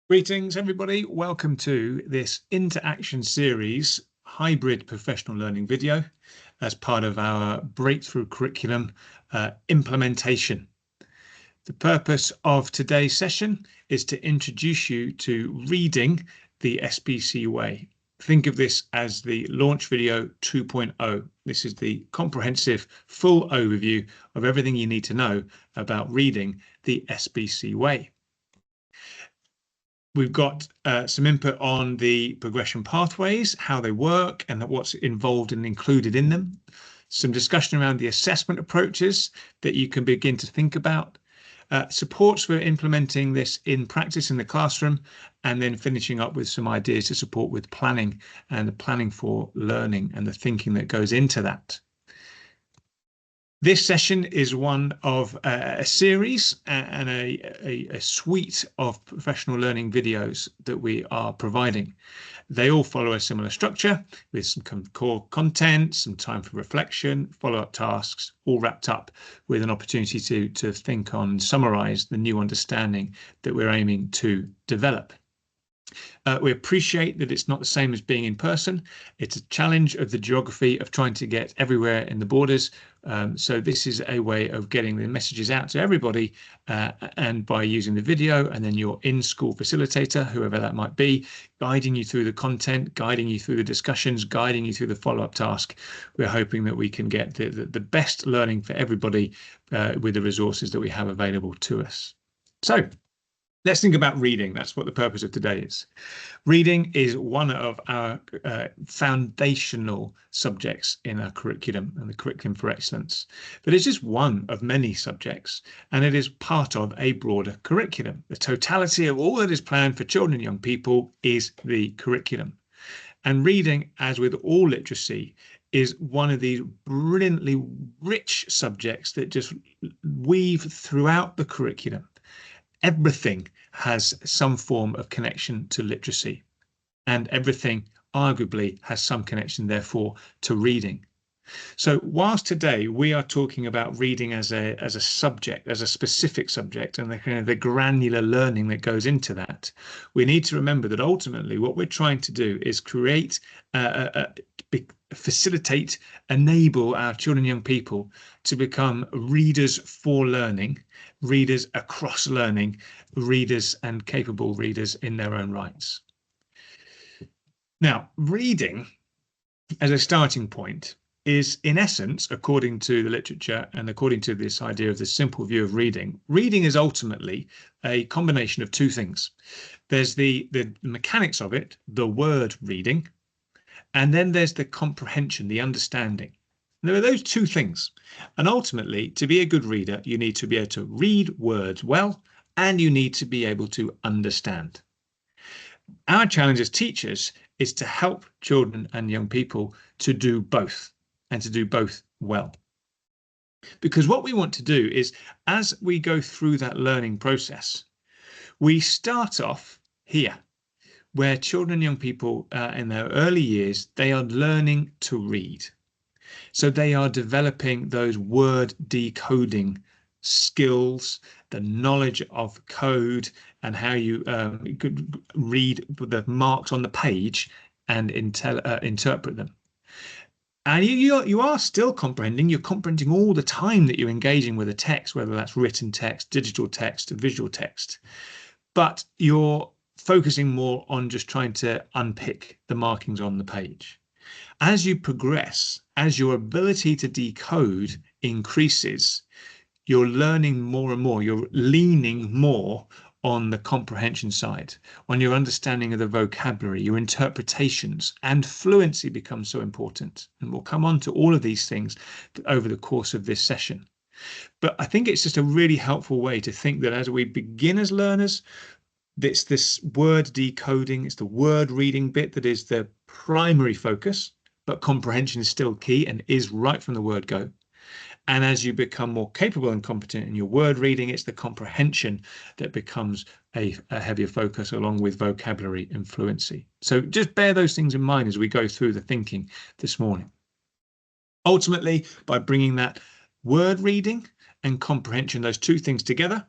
Greetings, everybody. Welcome to this Interaction Series hybrid professional learning video as part of our breakthrough curriculum implementation. The purpose of today's session is to introduce you to reading the SPC way. Think of this as the launch video 2.0. This is the comprehensive full overview of everything you need to know about reading the SPC way. We've got some input on the progression pathways, how they work and what's involved and included in them. Some discussion around the assessment approaches that you can begin to think about. Supports for implementing this in practice in the classroom, and then finishing up with some ideas to support with planning and the planning for learning and the thinking that goes into that. This session is one of a series and a suite of professional learning videos that we are providing. They all follow a similar structure with some core content, some time for reflection, follow-up tasks, all wrapped up with an opportunity to think on and summarize the new understanding that we're aiming to develop. We appreciate that it's not the same as being in person. It's a challenge of the geography of trying to get everywhere in the borders. So this is a way of getting the messages out to everybody, and by using the video and then your in-school facilitator, whoever that might be, guiding you through the content, guiding you through the discussions, guiding you through the follow-up task. We're hoping that we can get the best learning for everybody with the resources that we have available to us. So let's think about reading. That's what the purpose of today is. Reading is one of our foundational subjects in our curriculum and the curriculum for excellence. But it's just one of many subjects, and it is part of a broader curriculum. The totality of all that is planned for children and young people is the curriculum. And reading, as with all literacy, is one of these brilliantly rich subjects that just weave throughout the curriculum. Everything has some form of connection to literacy, and everything arguably has some connection, therefore, to reading. So whilst today we are talking about reading as a subject, as a specific subject, and the granular learning that goes into that, we need to remember that ultimately what we're trying to do is create, facilitate, enable our children and young people to become readers for learning, readers across learning, readers and capable readers in their own rights. Now, reading as a starting point is, in essence, according to the literature and according to this idea of the simple view of reading, reading is ultimately a combination of two things. There's the mechanics of it, the word reading, and then there's the comprehension, the understanding. And there are those two things. And ultimately, to be a good reader, you need to be able to read words well, and you need to be able to understand. Our challenge as teachers is to help children and young people to do both, and to do both well. Because what we want to do is, as we go through that learning process, we start off here, where children and young people in their early years, they are learning to read. So they are developing those word decoding skills, the knowledge of code and how you could read the marks on the page and interpret them. And you are still comprehending. You're comprehending all the time that you're engaging with a text, whether that's written text, digital text, visual text. But you're focusing more on just trying to unpick the markings on the page. As you progress, as your ability to decode increases, you're learning more and more. You're leaning more on the comprehension side, on your understanding of the vocabulary, your interpretations, and fluency becomes so important. And we'll come on to all of these things over the course of this session. But I think it's just a really helpful way to think that as we begin as learners, it's this word decoding, it's the word reading bit that is the primary focus, but comprehension is still key and is right from the word go. And as you become more capable and competent in your word reading, it's the comprehension that becomes a heavier focus, along with vocabulary and fluency. So just bear those things in mind as we go through the thinking this morning. Ultimately, by bringing that word reading and comprehension, those two things together,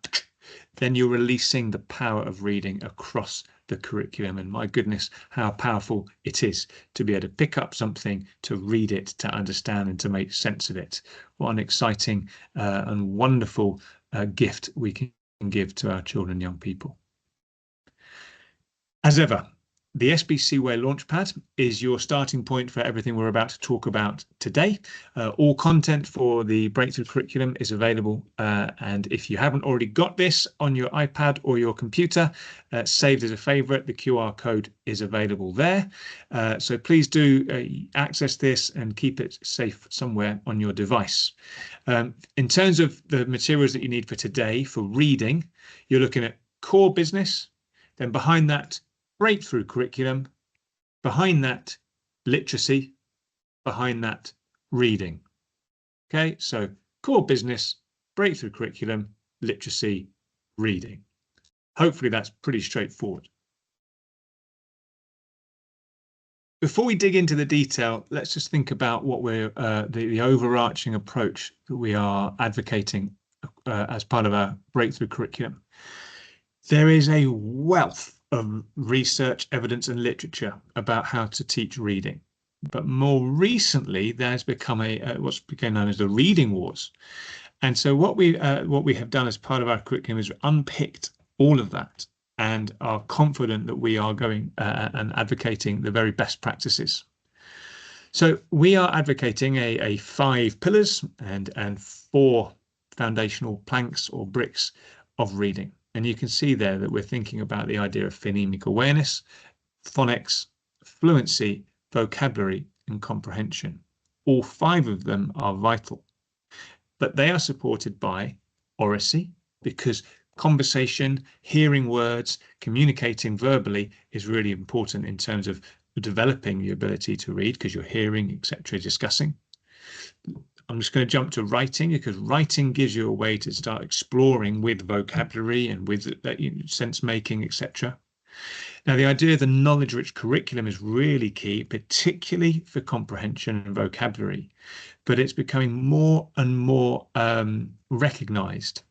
then you're releasing the power of reading across the curriculum. And my goodness, how powerful it is to be able to pick up something, to read it, to understand and to make sense of it. What an exciting and wonderful gift we can give to our children and young people. As ever, the SBC Way Launchpad is your starting point for everything we're about to talk about today. All content for the Breakthrough Curriculum is available. And if you haven't already got this on your iPad or your computer, saved as a favorite, the QR code is available there. So please do access this and keep it safe somewhere on your device. In terms of the materials that you need for today for reading, you're looking at core business, then behind that, breakthrough curriculum, behind that, literacy, behind that, reading. Okay, so core business, breakthrough curriculum, literacy, reading. Hopefully that's pretty straightforward. Before we dig into the detail, let's just think about what we're the overarching approach that we are advocating as part of our breakthrough curriculum. There is a wealth of research, evidence and literature about how to teach reading. But more recently, there's become what's become known as the reading wars. And so what we have done as part of our curriculum is unpicked all of that and are confident that we are going and advocating the very best practices. So we are advocating a 5 pillars and 4 foundational planks or bricks of reading. And you can see there that we're thinking about the idea of phonemic awareness, phonics, fluency, vocabulary, and comprehension. All 5 of them are vital, but they are supported by oracy, because conversation, hearing words, communicating verbally is really important in terms of developing the ability to read, because you're hearing, etc., discussing. I'm just going to jump to writing, because writing gives you a way to start exploring with vocabulary and with sense making, etc. Now, the idea of the knowledge-rich curriculum is really key, particularly for comprehension and vocabulary, but it's becoming more and more recognized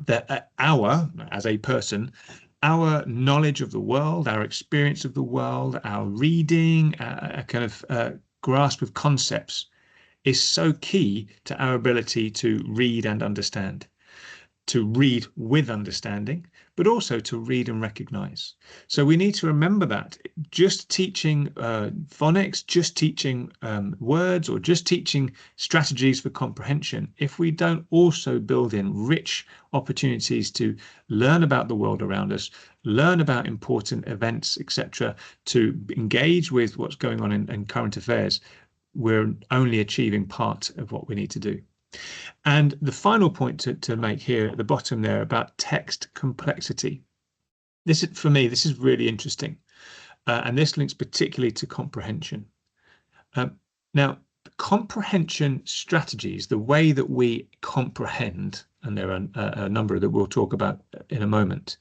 that as a person, our knowledge of the world, our experience of the world, our reading, a kind of grasp of concepts is so key to our ability to read and understand, to read with understanding, but also to read and recognize. So we need to remember that just teaching phonics, just teaching words, or just teaching strategies for comprehension, if we don't also build in rich opportunities to learn about the world around us, learn about important events, etc., to engage with what's going on in current affairs, we're only achieving part of what we need to do. And the final point to make here at the bottom there about text complexity. This is, for me, this is really interesting. And this links particularly to comprehension. Now, comprehension strategies, the way that we comprehend, and there are a number that we'll talk about in a moment,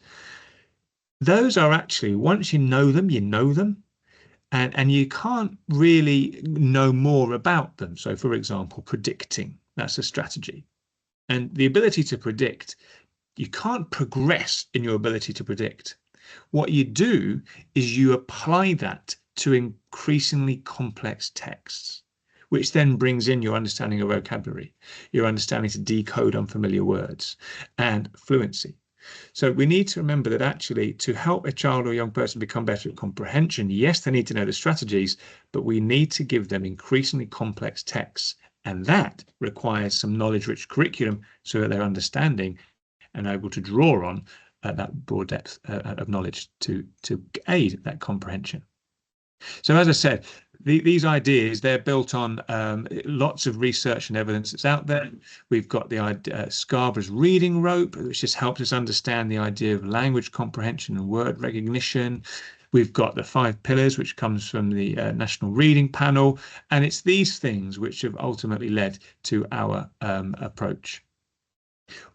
those are actually, once you know them, you know them. And you can't really know more about them. So, for example, predicting, that's a strategy. And the ability to predict, you can't progress in your ability to predict. What you do is you apply that to increasingly complex texts, which then brings in your understanding of vocabulary, your understanding to decode unfamiliar words, and fluency. So we need to remember that actually to help a child or young person become better at comprehension, yes, they need to know the strategies, but we need to give them increasingly complex texts. And that requires some knowledge-rich curriculum so that they're understanding and able to draw on that broad depth of knowledge to aid that comprehension. So as I said, these ideas, they're built on lots of research and evidence that's out there. We've got the idea, Scarborough's reading rope, which just helps us understand the idea of language comprehension and word recognition. We've got the 5 pillars, which comes from the National Reading Panel. And it's these things which have ultimately led to our approach.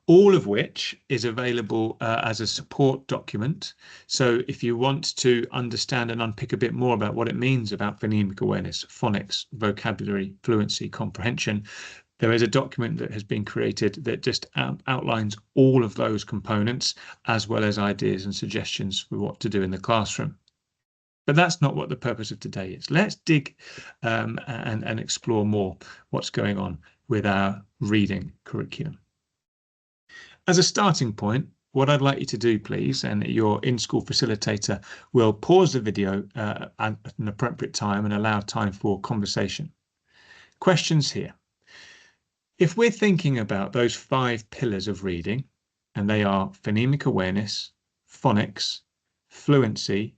All of which is available as a support document. So if you want to understand and unpick a bit more about what it means about phonemic awareness, phonics, vocabulary, fluency, comprehension, There is a document that has been created that just outlines all of those components, as well as ideas and suggestions for what to do in the classroom. But that's not what the purpose of today is. Let's dig and explore more what's going on with our reading curriculum. As a starting point, what I'd like you to do, please, and your in-school facilitator will pause the video at an appropriate time and allow time for conversation. Questions here. If we're thinking about those 5 pillars of reading, and they are phonemic awareness, phonics, fluency,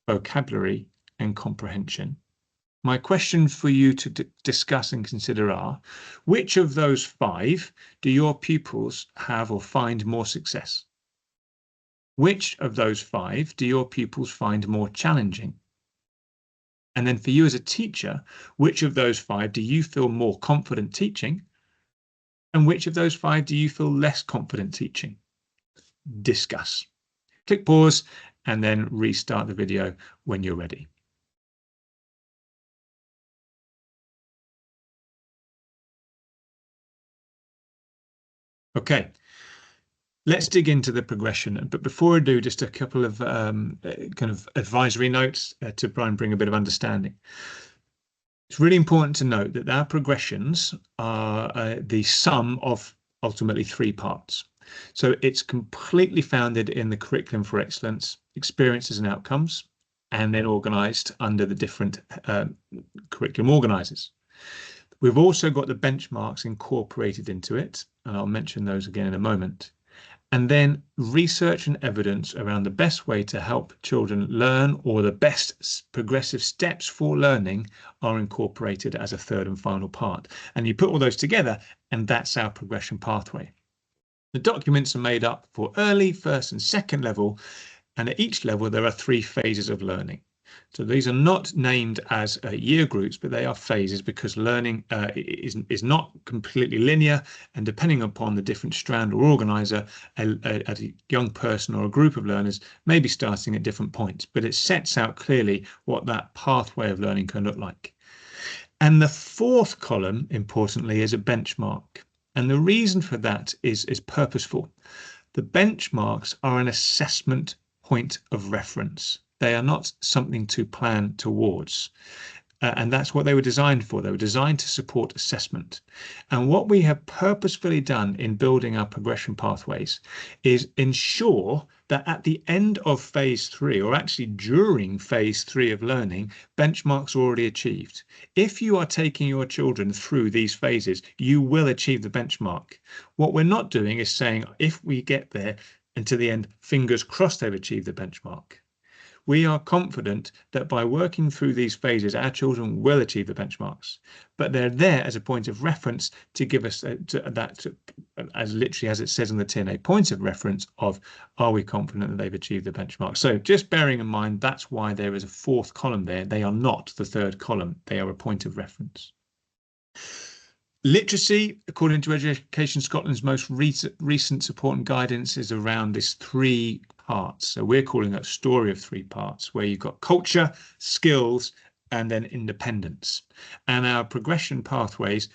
vocabulary, and comprehension, my question for you to discuss and consider are, which of those 5 do your pupils have or find more success? Which of those 5 do your pupils find more challenging? And then for you as a teacher, which of those 5 do you feel more confident teaching? And which of those 5 do you feel less confident teaching? Discuss. Click pause and then restart the video when you're ready. Okay, let's dig into the progression. But before I do, just a couple of kind of advisory notes to try and bring a bit of understanding. It's really important to note that our progressions are the sum of ultimately 3 parts. So it's completely founded in the Curriculum for Excellence, Experiences and Outcomes, and then organised under the different curriculum organisers. We've also got the benchmarks incorporated into it, and I'll mention those again in a moment. And then research and evidence around the best way to help children learn, or the best progressive steps for learning, are incorporated as a 3rd and final part. And you put all those together, and that's our progression pathway. The documents are made up for early, 1st and 2nd level, and at each level there are 3 phases of learning. So these are not named as year groups, but they are phases because learning is not completely linear, and depending upon the different strand or organizer, a young person or a group of learners may be starting at different points, but it sets out clearly what that pathway of learning can look like. And the 4th column, importantly, is a benchmark. And the reason for that is purposeful. The benchmarks are an assessment point of reference. They are not something to plan towards. And that's what they were designed for. They were designed to support assessment. And what we have purposefully done in building our progression pathways is ensure that at the end of phase 3, or actually during phase 3 of learning, benchmarks are already achieved. If you are taking your children through these phases, you will achieve the benchmark. What we're not doing is saying, if we get there and to the end, fingers crossed they've achieved the benchmark. We are confident that by working through these phases, our children will achieve the benchmarks, but they're there as a point of reference to give us as literally as it says on the tin, a point of reference of, are we confident that they've achieved the benchmark? So just bearing in mind, that's why there is a 4th column there. They are not the 3rd column. They are a point of reference. Literacy, according to Education Scotland's most recent support and guidance, is around this 3 parts. So we're calling it a story of 3 parts, where you've got culture, skills, and then independence. And our progression pathways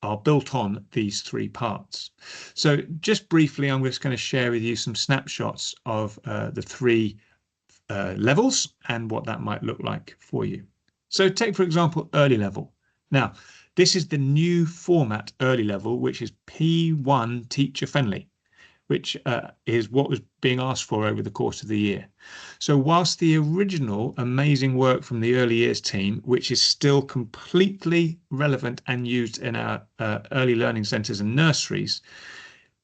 are built on these 3 parts. So just briefly, I'm just going to share with you some snapshots of the 3 levels and what that might look like for you. So take, for example, early level. Now, this is the new format early level, which is P1 teacher friendly, which is what was being asked for over the course of the year. So whilst the original amazing work from the early years team, which is still completely relevant and used in our early learning centres and nurseries,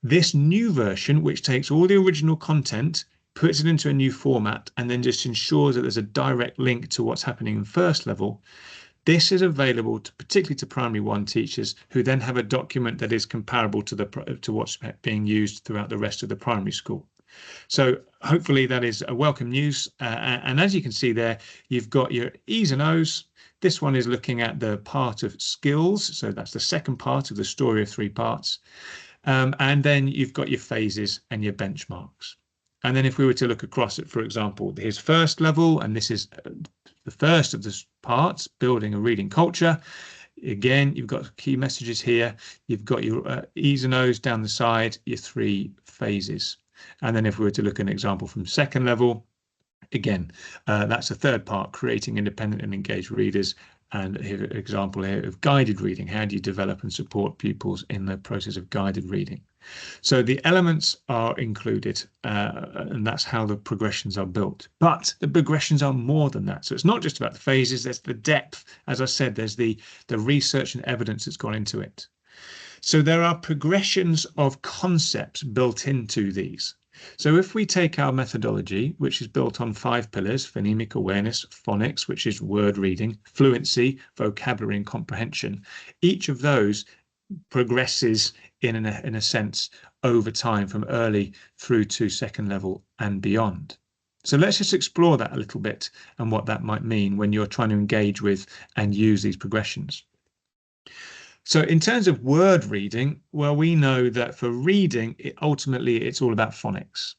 this new version, which takes all the original content, puts it into a new format, and then just ensures that there's a direct link to what's happening in 1st level, this is available particularly to primary 1 teachers, who then have a document that is comparable to what's being used throughout the rest of the primary school. So hopefully that is a welcome news. And as you can see there, you've got your E's and O's. This one is looking at the part of skills. So that's the 2nd part of the story of 3 parts. And then you've got your phases and your benchmarks. And then if we were to look across it, for example, his 1st level, and this is the 1st of the parts, building a reading culture, Again, you've got key messages here. You've got your E's and O's down the side, your 3 phases. And then if we were to look at an example from second level, again, that's a third part, creating independent and engaged readers. And here, an example here of guided reading. How do you develop and support pupils in the process of guided reading? So the elements are included, and that's how the progressions are built. But the progressions are more than that. So it's not just about the phases, there's the depth. As I said, there's the research and evidence that's gone into it. So there are progressions of concepts built into these. So if we take our methodology, which is built on 5 pillars: phonemic awareness, phonics, which is word reading, fluency, vocabulary and comprehension, each of those progresses in a sense over time from early through to second level and beyond. So let's just explore that a little bit and what that might mean when you're trying to engage with and use these progressions. So in terms of word reading, well, we know that for reading, ultimately it's all about phonics.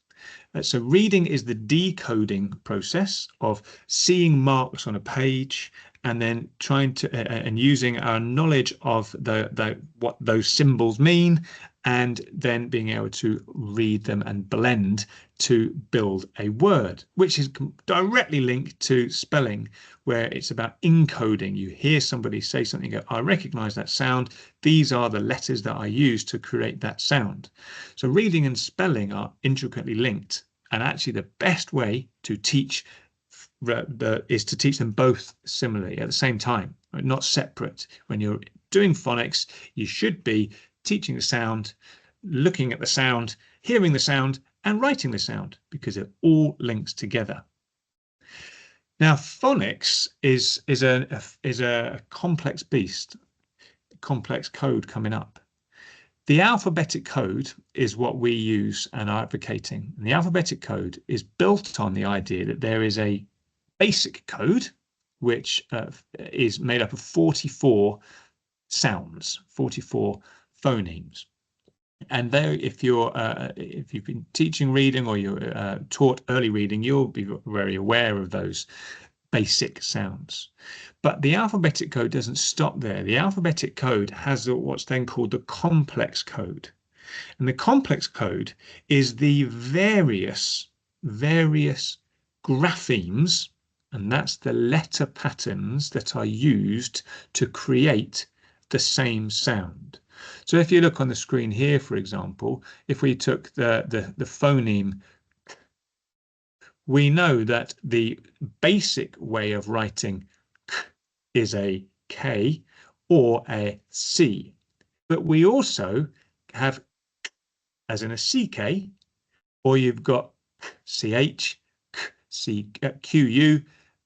So reading is the decoding process of seeing marks on a page and then trying to and using our knowledge of what those symbols mean, and then being able to read them and blend to build a word, which is directly linked to spelling, where it's about encoding. You hear somebody say something, you go, I recognize that sound. These are the letters that I use to create that sound. So reading and spelling are intricately linked, and actually the best way to teach is to teach them both similarly at the same time, not separate. When you're doing phonics, you should be teaching the sound, looking at the sound, hearing the sound, and writing the sound, because it all links together. Now, phonics is a complex beast, complex code coming up. The alphabetic code is what we use and are advocating. And the alphabetic code is built on the idea that there is a basic code, which is made up of 44 sounds, 44 phonemes. And there, if you've been teaching reading or you're taught early reading, you'll be very aware of those basic sounds. But the alphabetic code doesn't stop there. The alphabetic code has what's then called the complex code. And the complex code is the various graphemes, and that's the letter patterns that are used to create the same sound. So if you look on the screen here, for example, if we took the phoneme, we know that the basic way of writing k is a K or a C, but we also have k as in a CK, or you've got CH, QU,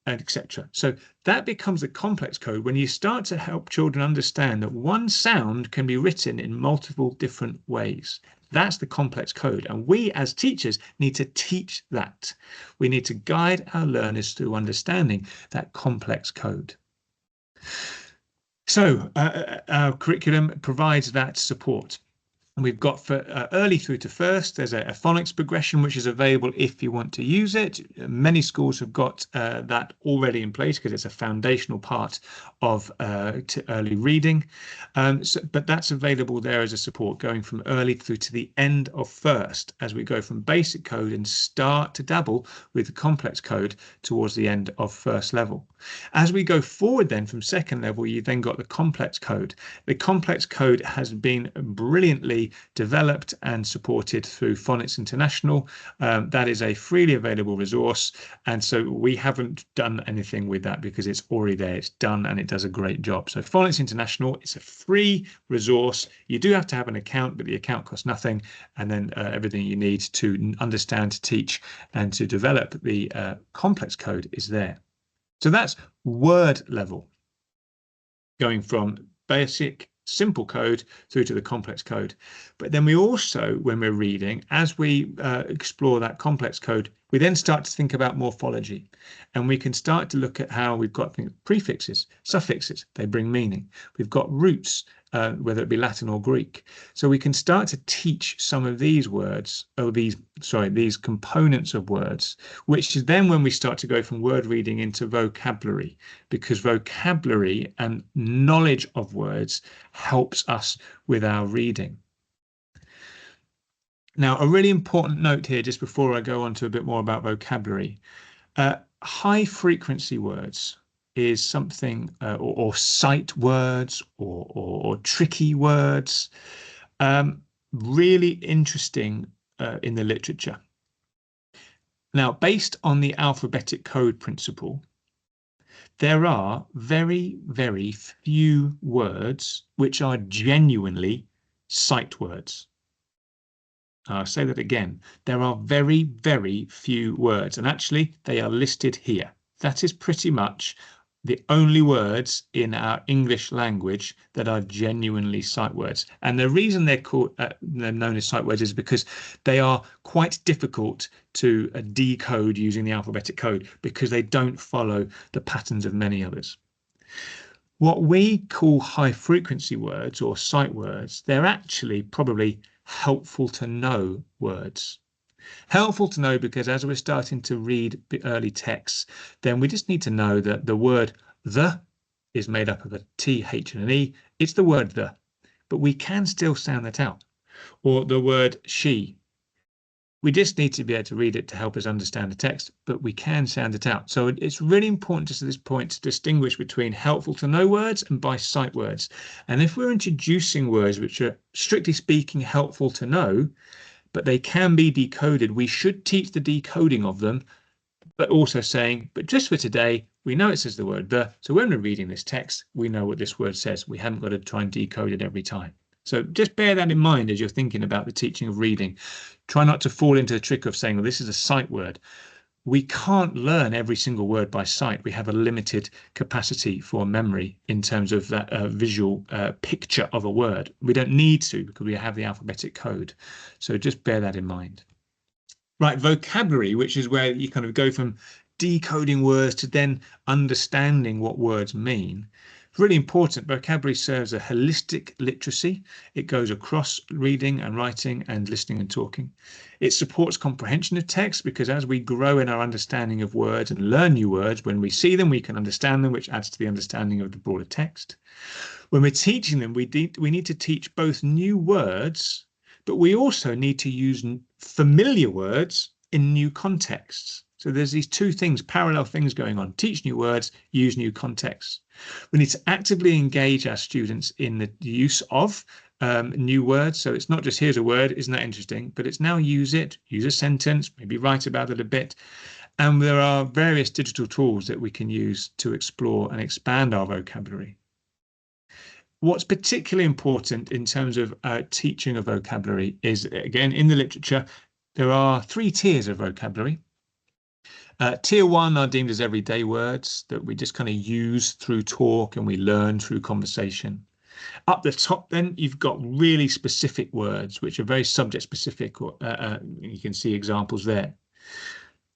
and etc. So that becomes a complex code when you start to help children understand that one sound can be written in multiple different ways. That's the complex code, and we as teachers need to teach that. We need to guide our learners through understanding that complex code. So our curriculum provides that support. And we've got for early through to first, there's a phonics progression, which is available if you want to use it. Many schools have got that already in place because it's a foundational part of early reading. But that's available there as a support going from early through to the end of first, as we go from basic code and start to dabble with the complex code towards the end of first level. As we go forward then from second level, you then got the complex code. The complex code has been brilliantly developed and supported through Phonics International. That is a freely available resource, and so we haven't done anything with that because it's already there. It's done and it does a great job. So Phonics International, it's a free resource. You do have to have an account, but the account costs nothing, and then everything you need to understand, to teach, and to develop the complex code is there. So that's word level, going from basic simple code through to the complex code. But then we also, when we're reading, as we explore that complex code, we then start to think about morphology, and we can start to look at how we've got prefixes, suffixes, they bring meaning. We've got roots whether it be Latin or Greek. So we can start to teach some of these words, or these components of words, which is then when we start to go from word reading into vocabulary, because vocabulary and knowledge of words helps us with our reading. Now, a really important note here, just before I go on to a bit more about vocabulary, high frequency words is something, or sight words, or tricky words, really interesting in the literature. Now, based on the alphabetic code principle, there are very, very few words which are genuinely sight words. I'll say that again. There are very, very few words, and actually they are listed here. That is pretty much the only words in our English language that are genuinely sight words. And the reason they're known as sight words is because they are quite difficult to decode using the alphabetic code, because they don't follow the patterns of many others. What we call high frequency words or sight words, they're actually probably helpful to know words. Helpful to know because as we're starting to read the early texts, then we just need to know that the word the is made up of a T, H and an E. It's the word the, but we can still sound that out. Or the word she. We just need to be able to read it to help us understand the text, but we can sound it out. So it's really important just at this point to distinguish between helpful to know words and by sight words. And if we're introducing words which are strictly speaking helpful to know, but they can be decoded, we should teach the decoding of them, but also saying, but just for today, we know it says the word the, so when we're reading this text, we know what this word says. We haven't got to try and decode it every time. So just bear that in mind as you're thinking about the teaching of reading. Try not to fall into the trick of saying, well, this is a sight word. We can't learn every single word by sight. We have a limited capacity for memory in terms of that visual picture of a word. We don't need to, because we have the alphabetic code. So just bear that in mind. Right, vocabulary, which is where you kind of go from decoding words to then understanding what words mean. It's really important. Vocabulary serves a holistic literacy. It goes across reading and writing and listening and talking. It supports comprehension of text, because as we grow in our understanding of words and learn new words, when we see them, we can understand them, which adds to the understanding of the broader text. When we're teaching them, we need to teach both new words, but we also need to use familiar words in new contexts. So there's these two things, parallel things going on: teach new words, use new contexts. We need to actively engage our students in the use of new words. So it's not just here's a word, isn't that interesting? But it's now use it, use a sentence, maybe write about it a bit. And there are various digital tools that we can use to explore and expand our vocabulary. What's particularly important in terms of teaching of vocabulary is, again, in the literature, there are 3 tiers of vocabulary. Tier 1 are deemed as everyday words that we just kind of use through talk and we learn through conversation. Up the top, then, you've got really specific words, which are very subject specific. You can see examples there.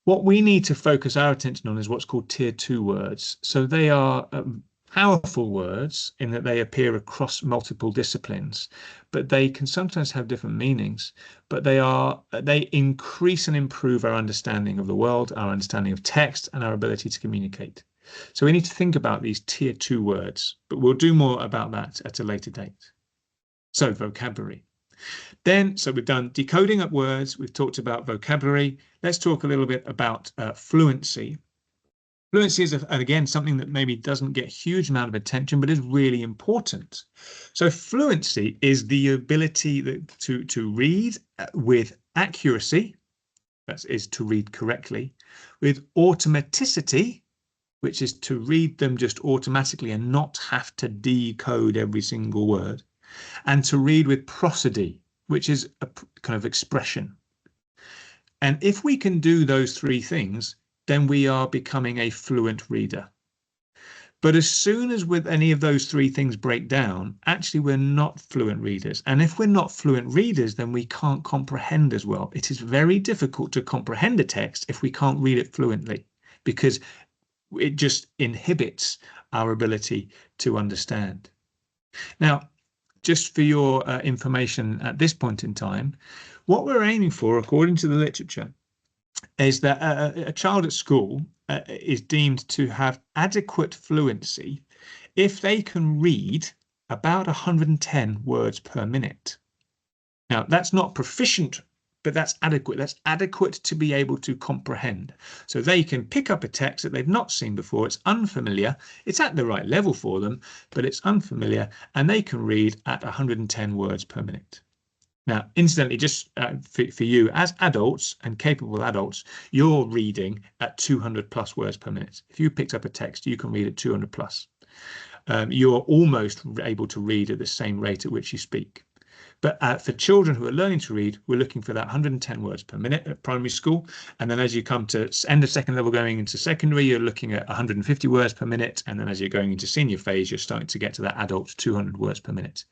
What we need to focus our attention on is what's called tier 2 words. So they are powerful words in that they appear across multiple disciplines, but they can sometimes have different meanings. But they increase and improve our understanding of the world, our understanding of text, and our ability to communicate. So we need to think about these tier 2 words, but we'll do more about that at a later date. So vocabulary. Then, so we've done decoding up words, we've talked about vocabulary. Let's talk a little bit about fluency. Fluency is, again, something that maybe doesn't get a huge amount of attention, but is really important. So fluency is the ability to read with accuracy, that is to read correctly, with automaticity, which is to read them just automatically and not have to decode every single word, and to read with prosody, which is a kind of expression. And if we can do those 3 things, then we are becoming a fluent reader. But as soon as with any of those 3 things break down, actually we're not fluent readers. And if we're not fluent readers, then we can't comprehend as well. It is very difficult to comprehend a text if we can't read it fluently, because it just inhibits our ability to understand. Now, just for your information at this point in time, what we're aiming for, according to the literature, is that a child at school is deemed to have adequate fluency if they can read about 110 words per minute. Now, that's not proficient, but that's adequate. That's adequate to be able to comprehend. So they can pick up a text that they've not seen before. It's unfamiliar. It's at the right level for them, but it's unfamiliar, and they can read at 110 words per minute. Now, incidentally, just for you as adults and capable adults, you're reading at 200 plus words per minute. If you picked up a text, you can read at 200 plus. You're almost able to read at the same rate at which you speak. But for children who are learning to read, we're looking for that 110 words per minute at primary school. And then as you come to end of second level going into secondary, you're looking at 150 words per minute. And then as you're going into senior phase, you're starting to get to that adult 200 words per minute.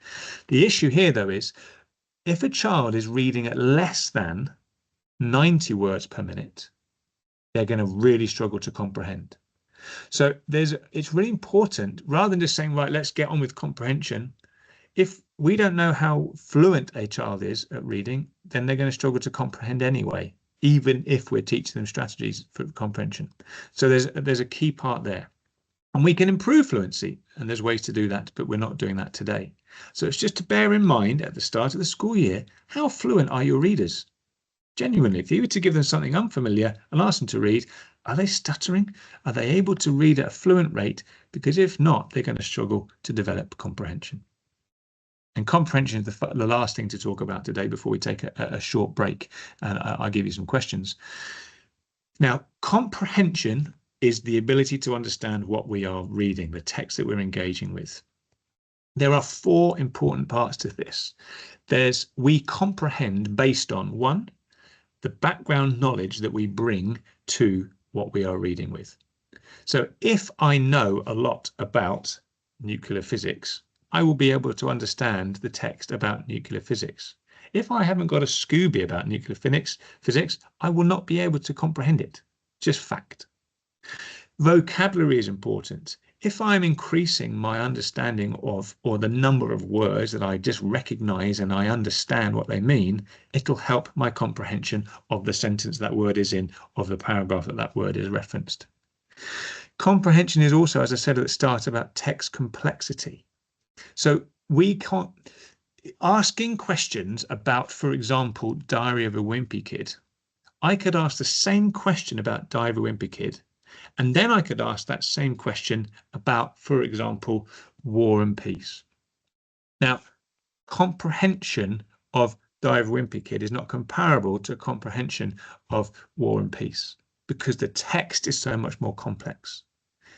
The issue here, though, is if a child is reading at less than 90 words per minute, they're going to really struggle to comprehend. So it's really important, rather than just saying, right, let's get on with comprehension. If we don't know how fluent a child is at reading, then they're going to struggle to comprehend anyway, even if we're teaching them strategies for comprehension. So there's a key part there. And we can improve fluency, and there's ways to do that, but we're not doing that today. So it's just to bear in mind at the start of the school year, how fluent are your readers? Genuinely, if you were to give them something unfamiliar and ask them to read, are they stuttering? Are they able to read at a fluent rate? Because if not, they're going to struggle to develop comprehension. And comprehension is the last thing to talk about today before we take a short break, and I'll give you some questions. Now, comprehension is the ability to understand what we are reading, the text that we're engaging with. There are 4 important parts to this. We comprehend based on 1, the background knowledge that we bring to what we are reading with. So if I know a lot about nuclear physics, I will be able to understand the text about nuclear physics. If I haven't got a Scooby about nuclear physics, I will not be able to comprehend it. Just fact. Vocabulary is important. If I'm increasing my understanding of, or the number of words that I just recognize and I understand what they mean, it'll help my comprehension of the sentence that word is in, of the paragraph that word is referenced. Comprehension is also, as I said at the start, about text complexity. So we can't asking questions about, for example, Diary of a Wimpy Kid. I could ask the same question about Diary of a Wimpy Kid, and then I could ask that same question about, for example, War and Peace. Now, comprehension of Diary of a Wimpy Kid is not comparable to comprehension of War and Peace because the text is so much more complex.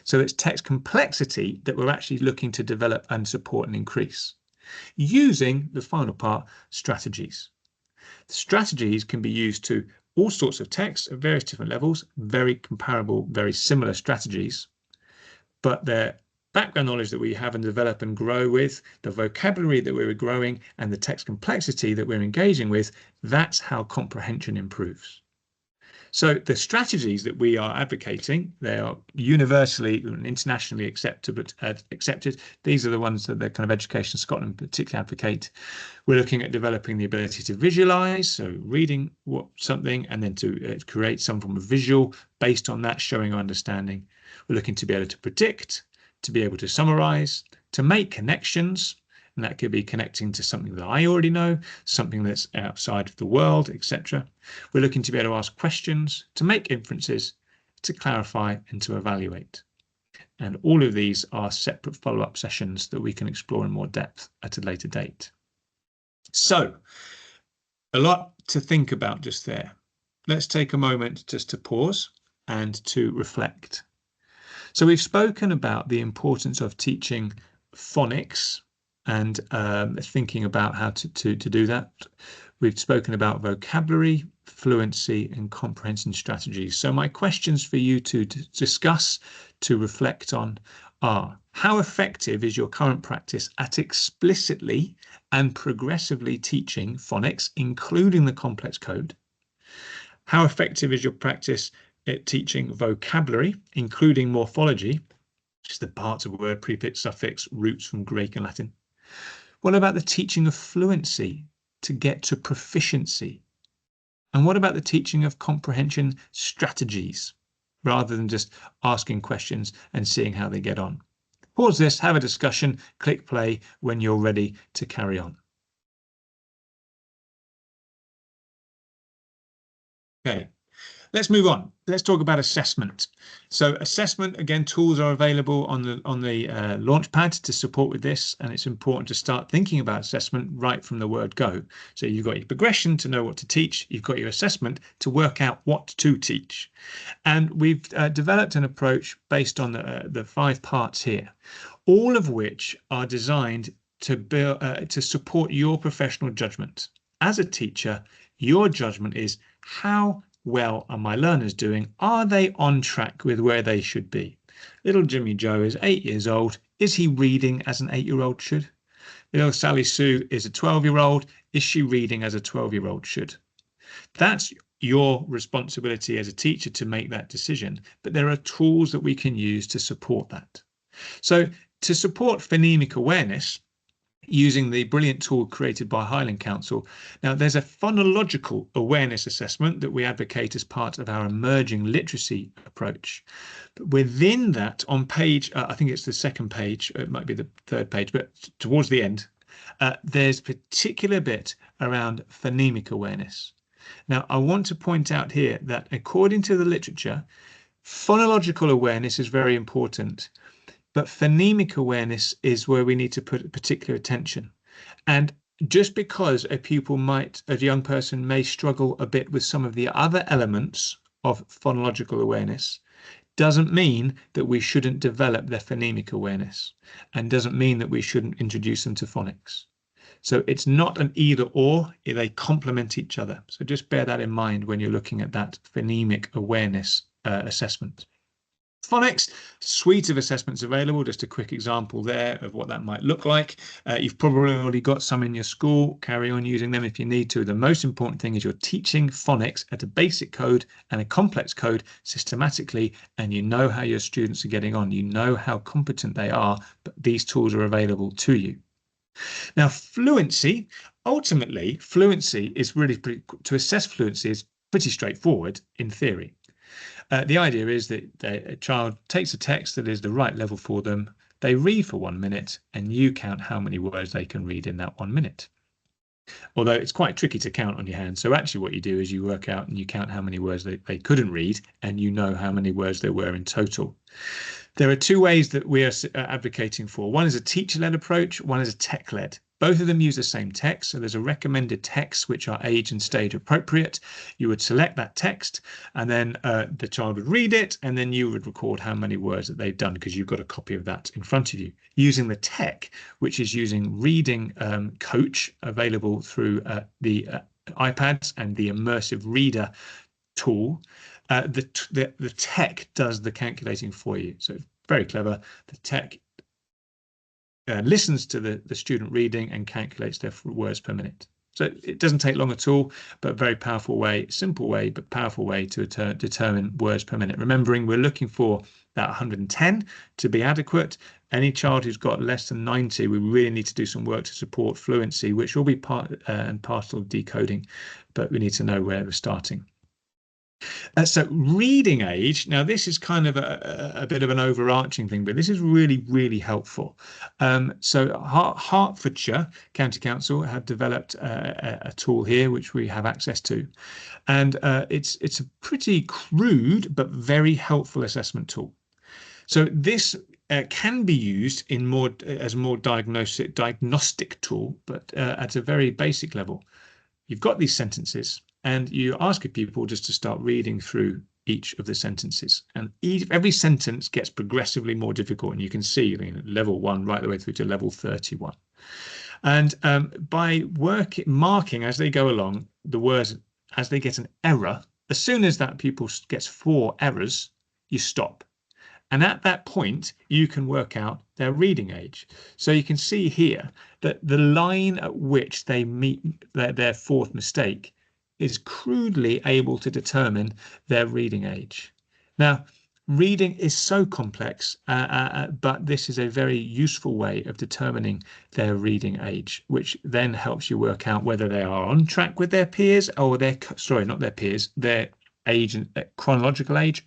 So it's text complexity that we're actually looking to develop and support and increase using the final part, strategies. Strategies can be used to all sorts of texts at various different levels, very comparable, very similar strategies, but their background knowledge that we have and develop and grow with, the vocabulary that we're growing and the text complexity that we're engaging with, that's how comprehension improves. So the strategies that we are advocating, they are universally and internationally accepted. These are the ones that the kind of Education Scotland particularly advocate. We're looking at developing the ability to visualize, so reading something and then to create some form of visual based on that, showing our understanding. We're looking to be able to predict, to be able to summarize, to make connections. And that could be connecting to something that I already know, something that's outside of the world, etc. We're looking to be able to ask questions, to make inferences, to clarify and to evaluate. And all of these are separate follow-up sessions that we can explore in more depth at a later date. So, a lot to think about just there. Let's take a moment just to pause and to reflect. So we've spoken about the importance of teaching phonics and thinking about how to do that. We've spoken about vocabulary, fluency, and comprehension strategies. So my questions for you to discuss, to reflect on are: how effective is your current practice at explicitly and progressively teaching phonics, including the complex code? How effective is your practice at teaching vocabulary, including morphology, which is the parts of word, prefix, suffix, roots from Greek and Latin? What about the teaching of fluency to get to proficiency? And what about the teaching of comprehension strategies, rather than just asking questions and seeing how they get on? Pause this, have a discussion, click play when you're ready to carry on. Okay, let's move on. Let's talk about assessment. So assessment, again, tools are available on the Launchpad to support with this, and it's important to start thinking about assessment right from the word go. So you've got your progression to know what to teach, you've got your assessment to work out what to teach. And we've developed an approach based on the 5 parts here, all of which are designed to build to support your professional judgment. As a teacher, your judgment is, how well are my learners doing? Are they on track with where they should be? Little Jimmy Joe is 8 years old. Is he reading as an 8-year-old should? Little Sally Sue is a 12-year-old. Is she reading as a 12-year-old should? That's your responsibility as a teacher to make that decision. But there are tools that we can use to support that. So to support phonemic awareness, using the brilliant tool created by Highland Council. Now, there's a phonological awareness assessment that we advocate as part of our emerging literacy approach. But within that, on page, I think it's the 2nd page, it might be the 3rd page, but towards the end, there's a particular bit around phonemic awareness. Now, I want to point out here that according to the literature, phonological awareness is very important. But phonemic awareness is where we need to put particular attention. And just because a young person may struggle a bit with some of the other elements of phonological awareness, doesn't mean that we shouldn't develop their phonemic awareness, and doesn't mean that we shouldn't introduce them to phonics. So it's not an either or, they complement each other. So just bear that in mind when you're looking at that phonemic awareness assessment. Phonics, suite of assessments available. Just a quick example there of what that might look like. You've probably already got some in your school. Carry on using them if you need to. The most important thing is you're teaching phonics at a basic code and a complex code systematically, and you know how your students are getting on. You know how competent they are, but these tools are available to you. Now, fluency, ultimately, fluency is really to assess fluency is pretty straightforward in theory. The idea is that a child takes a text that is the right level for them, they read for 1 minute, and you count how many words they can read in that 1 minute. Although it's quite tricky to count on your hand. So actually what you do is you work out and you count how many words they couldn't read, and you know how many words there were in total. There are 2 ways that we are advocating for. One is a teacher-led approach, one is a tech-led. Both of them use the same text, so there's a recommended text which are age and stage appropriate. You would select that text, and then the child would read it, and then you would record how many words that they've done, because you've got a copy of that in front of you. Using the tech, which is using Reading Coach, available through the iPads and the Immersive Reader tool, the tech does the calculating for you. So very clever. The tech listens to the student reading and calculates their words per minute. So it doesn't take long at all, but very powerful way, simple way, but powerful way to determine words per minute. Remembering we're looking for that 110 to be adequate. Any child who's got less than 90, we really need to do some work to support fluency, which will be part and parcel of decoding, but we need to know where we're starting. So reading age, now this is kind of a bit of an overarching thing, but this is really, really helpful. So Hertfordshire County Council have developed a tool here, which we have access to. And it's a pretty crude, but very helpful assessment tool. So this can be used in as a more diagnostic tool, but at a very basic level. You've got these sentences, and you ask people just to start reading through each of the sentences, and every sentence gets progressively more difficult, and you can see level 1 right the way through to level 31. And by marking as they go along the words, as they get an error, as soon as that pupil gets 4 errors, you stop. And at that point, you can work out their reading age. So you can see here that the line at which they meet their 4th mistake is crudely able to determine their reading age. Now, Reading is so complex, but this is a very useful way of determining their reading age, which then helps you work out whether they are on track with their peers or not their peers, their age and chronological age,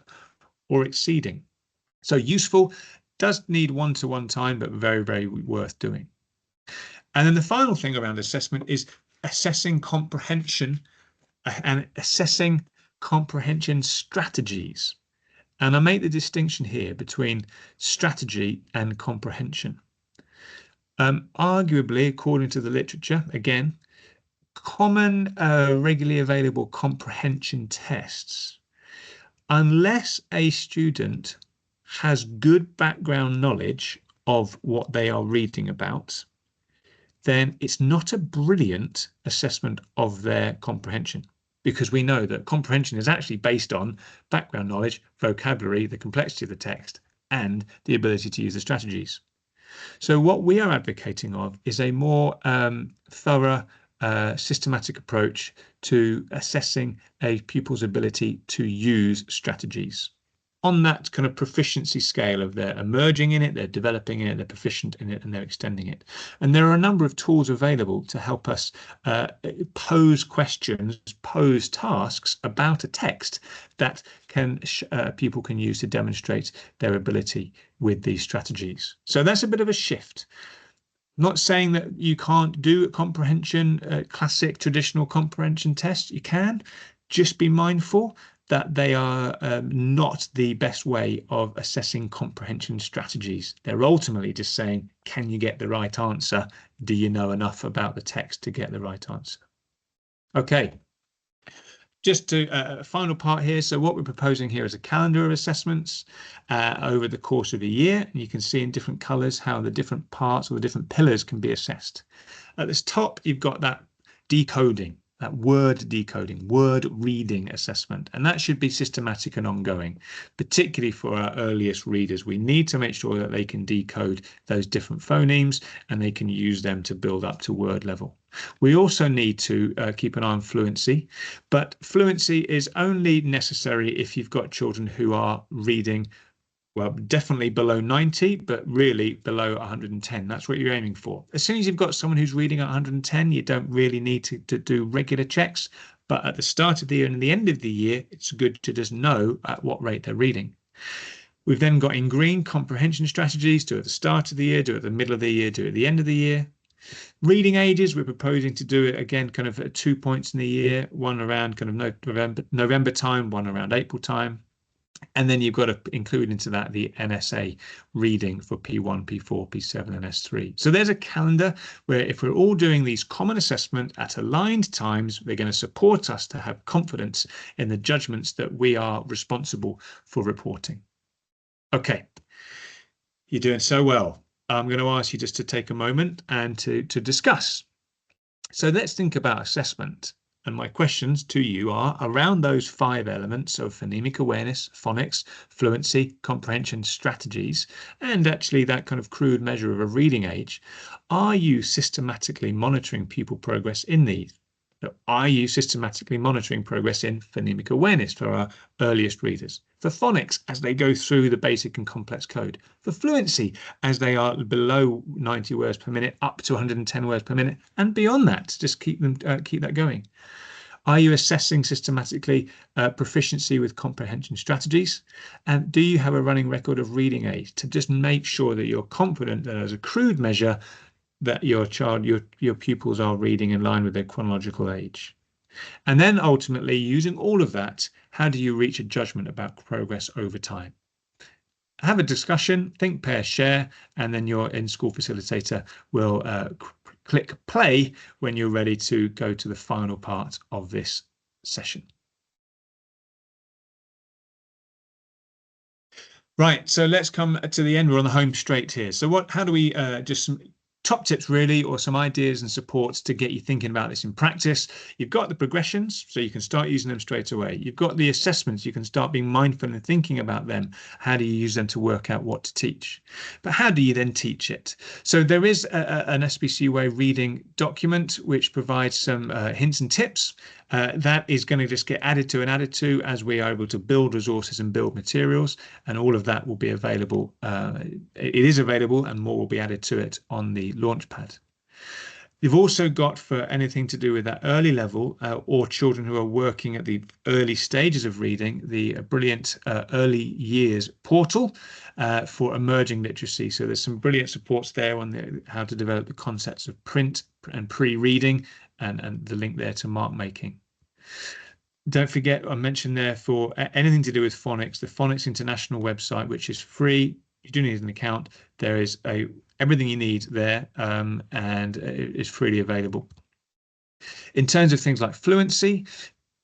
or exceeding. So useful, does need one-to-one time, but very, very worth doing. And then the final thing around assessment is assessing comprehension and assessing comprehension strategies. And I make the distinction here between strategy and comprehension. Arguably, according to the literature, again, common regularly available comprehension tests, unless a student has good background knowledge of what they are reading about, then it's not a brilliant assessment of their comprehension, because we know that comprehension is actually based on background knowledge, vocabulary, the complexity of the text, and the ability to use the strategies. So what we are advocating of is a more thorough, systematic approach to assessing a pupil's ability to use strategies on that kind of proficiency scale of they're emerging in it, they're developing in it, they're proficient in it, and they're extending it. And there are a number of tools available to help us pose questions, pose tasks about a text that people can use to demonstrate their ability with these strategies. So that's a bit of a shift. Not saying that you can't do a comprehension, classic traditional comprehension test. You can. Just be mindful that they are not the best way of assessing comprehension strategies. They're ultimately just saying, can you get the right answer? Do you know enough about the text to get the right answer? Okay. Just to final part here. So what we're proposing here is a calendar of assessments over the course of a year. And you can see in different colors how the different parts or the different pillars can be assessed. At this top, you've got that decoding, that word decoding, word reading assessment. And that should be systematic and ongoing, particularly for our earliest readers. We need to make sure that they can decode those different phonemes and they can use them to build up to word level. We also need to keep an eye on fluency, but fluency is only necessary if you've got children who are reading, well, definitely below 90, but really below 110. That's what you're aiming for. As soon as you've got someone who's reading at 110, you don't really need to do regular checks. But at the start of the year and the end of the year, it's good to just know at what rate they're reading. We've then got in green comprehension strategies. Do it at the start of the year, do it at the middle of the year, do it at the end of the year. Reading ages, we're proposing to do it again kind of at 2 points in the year, one around kind of November time, one around April time. And then you've got to include into that the NSA reading for P1, P4, P7 and S3. So there's a calendar where if we're all doing these common assessments at aligned times, they're going to support us to have confidence in the judgments that we are responsible for reporting. Okay, you're doing so well. I'm going to ask you just to take a moment and to discuss. So let's think about assessment. And my questions to you are around those 5 elements of phonemic awareness, phonics, fluency, comprehension strategies, and actually that kind of crude measure of a reading age. Are you systematically monitoring pupil progress in these? Are you systematically monitoring progress in phonemic awareness for our earliest readers? For phonics, as they go through the basic and complex code. For fluency, as they are below 90 words per minute, up to 110 words per minute, and beyond that, just keep that going. Are you assessing systematically proficiency with comprehension strategies? And do you have a running record of reading age to just make sure that you're confident that as a crude measure, that your pupils are reading in line with their chronological age? And then ultimately, using all of that, how do you reach a judgment about progress over time? Have a discussion, think, pair, share, and then your in-school facilitator will click play when you're ready to go to the final part of this session. Right, so let's come to the end. We're on the home straight here. So how do we just some top tips really, or some ideas and supports to get you thinking about this in practice? You've got the progressions, so you can start using them straight away. You've got the assessments, you can start being mindful and thinking about them. How do you use them to work out what to teach? But how do you then teach it? So there is an SPCUA reading document which provides some hints and tips. That is going to just get added to and added to as we are able to build resources and build materials, and all of that will be available. It is available, and more will be added to it on the Launchpad. You've also got, for anything to do with that early level or children who are working at the early stages of reading, the brilliant early years portal for emerging literacy. So there's some brilliant supports there on how to develop the concepts of print and pre-reading, and the link there to mark making. Don't forget, I mentioned there, for anything to do with phonics, the Phonics International website, which is free. You do need an account. There is everything you need there, and it's freely available. In terms of things like fluency,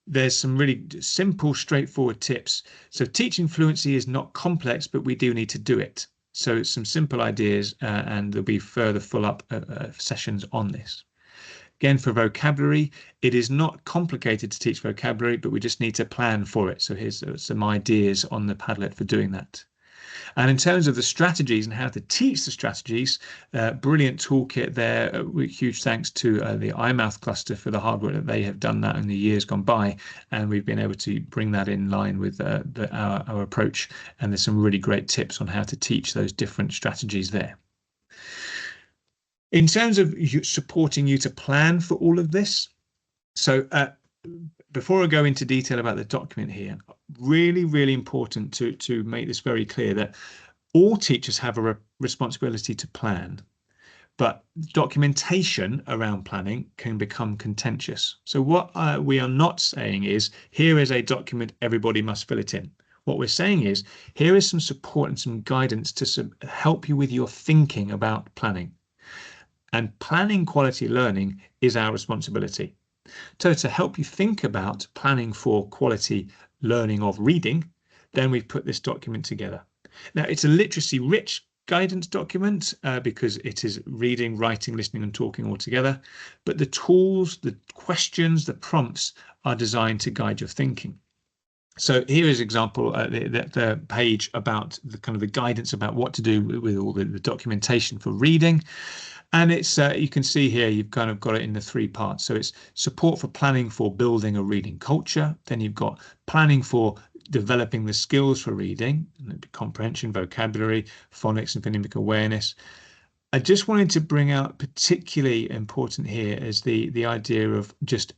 there's some really simple, straightforward tips. So teaching fluency is not complex, but we do need to do it. So some simple ideas, and there'll be further full-up sessions on this. Again, for vocabulary, it is not complicated to teach vocabulary, but we just need to plan for it. So here's some ideas on the Padlet for doing that. And in terms of the strategies and how to teach the strategies, brilliant toolkit there. Huge thanks to the iMouth cluster for the hard work that they have done that in the years gone by. And we've been able to bring that in line with our approach. And there's some really great tips on how to teach those different strategies there. In terms of supporting you to plan for all of this, so before I go into detail about the document here, really, really important to make this very clear that all teachers have a responsibility to plan, but documentation around planning can become contentious. So what we are not saying is, here is a document, everybody must fill it in. What we're saying is, here is some support and some guidance to help you with your thinking about planning. And planning quality learning is our responsibility. So to help you think about planning for quality learning of reading, then we've put this document together. Now, it's a literacy-rich guidance document because it is reading, writing, listening, and talking all together. But the tools, the questions, the prompts are designed to guide your thinking. So here is an example, the page about the guidance about what to do with all the documentation for reading. And it's you can see here you've kind of got it in the three parts. So it's support for planning for building a reading culture. Then you've got planning for developing the skills for reading, comprehension, vocabulary, phonics, and phonemic awareness. I just wanted to bring out particularly important here is the idea of just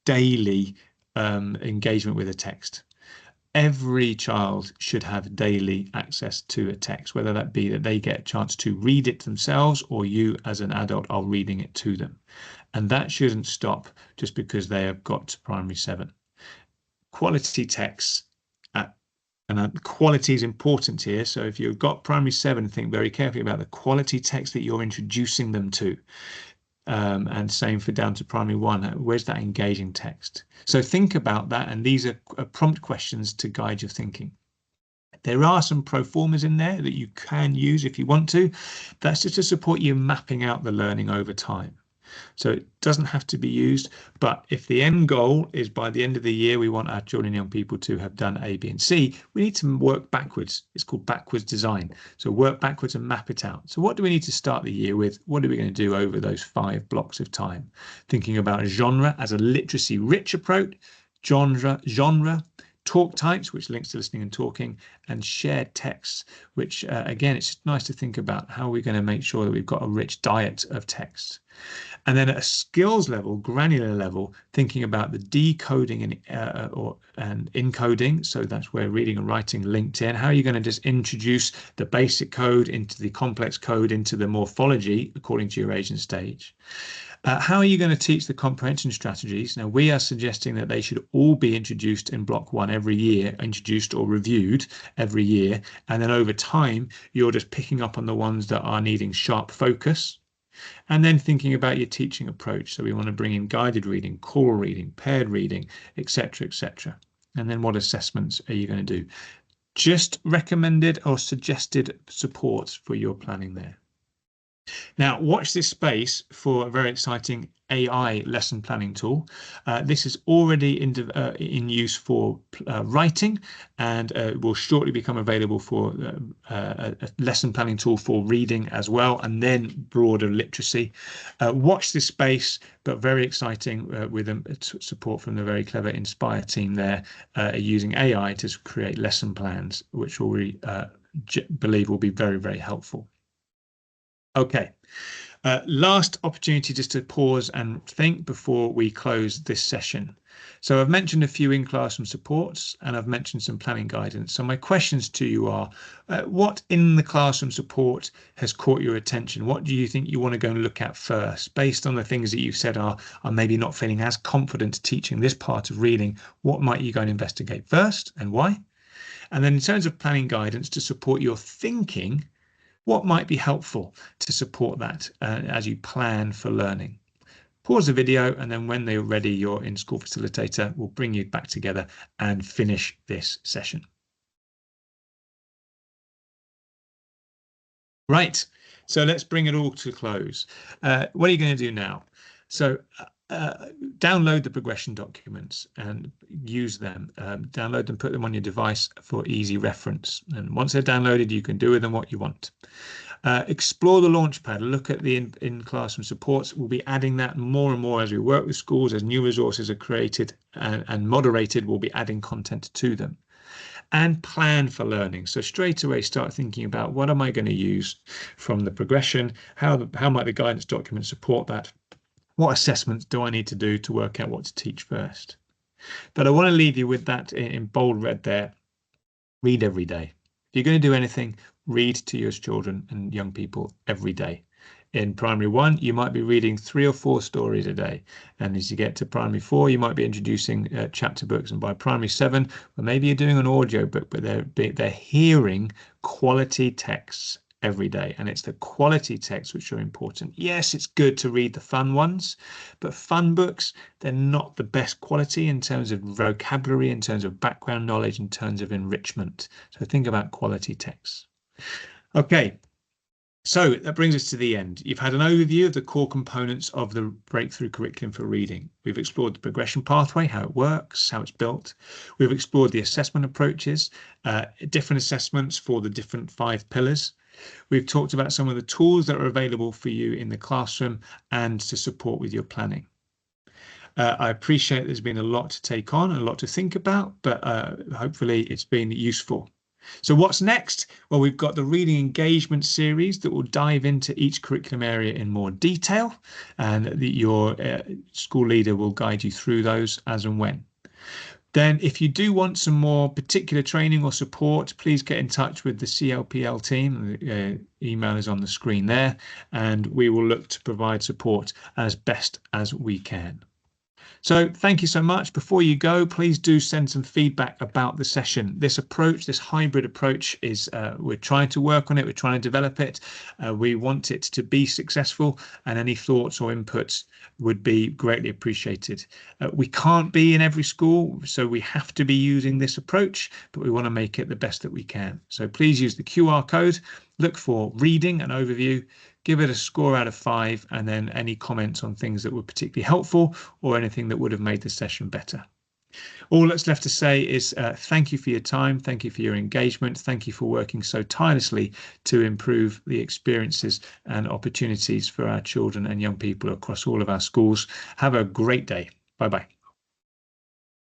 daily engagement with a text. Every child should have daily access to a text, whether that be that they get a chance to read it themselves or you as an adult are reading it to them. And that shouldn't stop just because they have got to primary 7. Quality texts, and quality is important here. So if you've got primary 7, think very carefully about the quality text that you're introducing them to. And same for down to primary 1. Where's that engaging text? So think about that, and these are prompt questions to guide your thinking. There are some pro formas in there that you can use if you want to. That's just to support you mapping out the learning over time. So it doesn't have to be used, but if the end goal is by the end of the year we want our children and young people to have done A, B, and C, we need to work backwards. It's called backwards design. So work backwards and map it out. So what do we need to start the year with? What are we going to do over those 5 blocks of time? Thinking about genre as a literacy-rich approach, genre, talk types, which links to listening and talking, and shared texts, which again, it's nice to think about how we're going to make sure that we've got a rich diet of texts. And then at a skills level, granular level, thinking about the decoding and encoding. So that's where reading and writing linked in. How are you going to just introduce the basic code into the complex code, into the morphology according to your age and stage? How are you going to teach the comprehension strategies? Now, we are suggesting that they should all be introduced in block 1 every year, introduced or reviewed every year. And then over time, you're just picking up on the ones that are needing sharp focus. And then thinking about your teaching approach. So we want to bring in guided reading, choral reading, paired reading, etc., etc. And then what assessments are you going to do? Just recommended or suggested supports for your planning there. Now, watch this space for a very exciting AI lesson planning tool. This is already in use for writing, and will shortly become available for a lesson planning tool for reading as well, and then broader literacy. Watch this space, but very exciting with support from the very clever Inspire team there, using AI to create lesson plans, which we believe will be very, very helpful. Okay. Last opportunity just to pause and think before we close this session. So I've mentioned a few in-classroom supports, and I've mentioned some planning guidance. So my questions to you are, what in the classroom support has caught your attention? What do you think you want to go and look at first? Based on the things that you've said are maybe not feeling as confident teaching this part of reading, what might you go and investigate first and why? And then in terms of planning guidance to support your thinking, what might be helpful to support that as you plan for learning? Pause the video, and then when they're ready, your in-school facilitator will bring you back together and finish this session. Right, so let's bring it all to a close. What are you going to do now? So download the progression documents and use them. Download them, put them on your device for easy reference. And once they're downloaded, you can do with them what you want. Explore the Launchpad, look at the in-classroom supports. We'll be adding that more and more as we work with schools, as new resources are created and moderated, we'll be adding content to them. And plan for learning. So straight away start thinking about, what am I going to use from the progression? How might the guidance document support that? What assessments do I need to do to work out what to teach first? But I want to leave you with that in bold red there. Read every day. If you're going to do anything, read to your children and young people every day. In primary 1, you might be reading 3 or 4 stories a day. And as you get to primary 4, you might be introducing chapter books. And by primary 7, well, maybe you're doing an audio book, but they're hearing quality texts every day. And it's the quality texts which are important. Yes, it's good to read the fun ones, but fun books, they're not the best quality in terms of vocabulary, in terms of background knowledge, in terms of enrichment. So think about quality texts. Okay. So that brings us to the end. You've had an overview of the core components of the Breakthrough Curriculum for Reading. We've explored the progression pathway, how it works, how it's built. We've explored the assessment approaches, different assessments for the different 5 pillars. We've talked about some of the tools that are available for you in the classroom and to support with your planning. I appreciate there's been a lot to take on, a lot to think about, but hopefully it's been useful. So what's next? Well, we've got the reading engagement series that will dive into each curriculum area in more detail, and your school leader will guide you through those as and when. Then if you do want some more particular training or support, please get in touch with the CLPL team. The email is on the screen there, and we will look to provide support as best as we can. So thank you so much. Before you go, please do send some feedback about the session. This approach, this hybrid approach is, we're trying to work on it. We're trying to develop it. We want it to be successful, and any thoughts or inputs would be greatly appreciated. We can't be in every school, so we have to be using this approach, but we want to make it the best that we can. So please use the QR code, look for reading and overview, give it a score out of 5, and then any comments on things that were particularly helpful or anything that would have made the session better. All that's left to say is thank you for your time. Thank you for your engagement. Thank you for working so tirelessly to improve the experiences and opportunities for our children and young people across all of our schools. Have a great day. Bye-bye.